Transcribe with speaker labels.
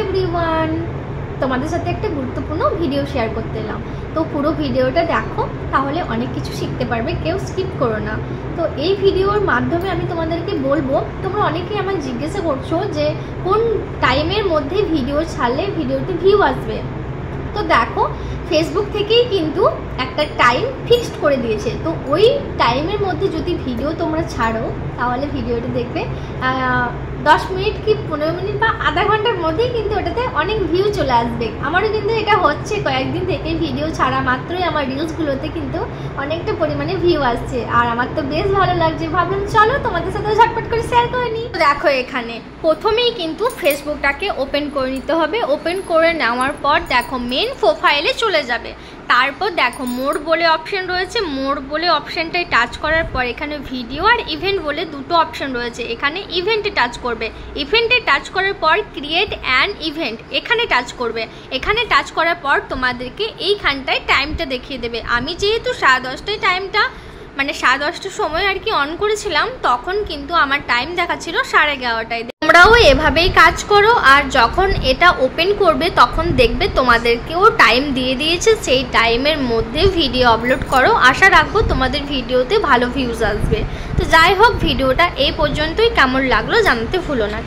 Speaker 1: Everyone, তোমাদের সাথে একটা গুরুত্বপূর্ণ ভিডিও শেয়ার করতে এলাম। তো পুরো ভিডিওটা দেখো, তাহলে অনেক কিছু শিখতে পারবে, কেউ স্কিপ করো না। তো এই ভিডিওর মাধ্যমে আমি তোমাদেরকে বলবো, তোমরা অনেকেই আমায় জিজ্ঞাসা করছো যে কোন টাইমের মধ্যে ভিডিও ছাড়লে ভিডিওতে ভিউ আসবে। তো দেখো, ফেসবুক থেকেই কিন্তু একটা টাইম ফিক্সড করে দিয়েছে। তো ওই টাইমের মধ্যে যদি ভিডিও তোমরা ছাড়ো, তাহলে ভিডিওটা দেখবে 10 মিনিট কি 15 মিনিট বা আধা ঘন্টার মধ্যেই কিন্তু ওটাতে অনেক ভিউ চলে আসবে। আমারও কিন্তু এটা হচ্ছে, কয়েকদিন থেকে ভিডিও ছাড়া মাত্রই আমার রিলসগুলোতে কিন্তু অনেকটা পরিমাণে ভিউ আসছে, আর আমার তো বেশ ভালো লাগছে। ভাবলাম চলো তোমাদের সাথে ঝটপট করে শেয়ার করে নিই। দেখো, এখানে প্রথমেই কিন্তু ফেসবুকটাকে ওপেন করে নিতে হবে। ওপেন করে নেওয়ার পর দেখো মেন প্রোফাইলে চলে যাবে। তারপর দেখো মোর বলে অপশন রয়েছে, মোর বলে অপশনটাই টাচ করার পর এখানে ভিডিও আর ইভেন্ট বলে দুটো অপশন রয়েছে। এখানে ইভেন্টে টাচ করবে। ইভেন্টে টাচ করার পর ক্রিয়েট অ্যান ইভেন্ট এখানে টাচ করবে। এখানে টাচ করার পর তোমাদেরকে এইখানটায় টাইমটা দেখিয়ে দেবে। আমি যেহেতু 10:30টায় টাইমটা মানে 10:30টার সময় আর কি অন করেছিলাম, তখন কিন্তু আমার টাইম দেখাচ্ছিল 11:30টায়। তোমরাও এভাবেই কাজ করো, আর যখন এটা ওপেন করবে তখন দেখবে তোমাদেরকেও টাইম দিয়ে দিয়েছে। সেই টাইমের মধ্যে ভিডিও আপলোড করো, আশা রাখবো তোমাদের ভিডিওতে ভালো ভিউজ আসবে। তো যাই হোক, ভিডিওটা এই পর্যন্তই। কেমন লাগলো জানাতে ভুলো না।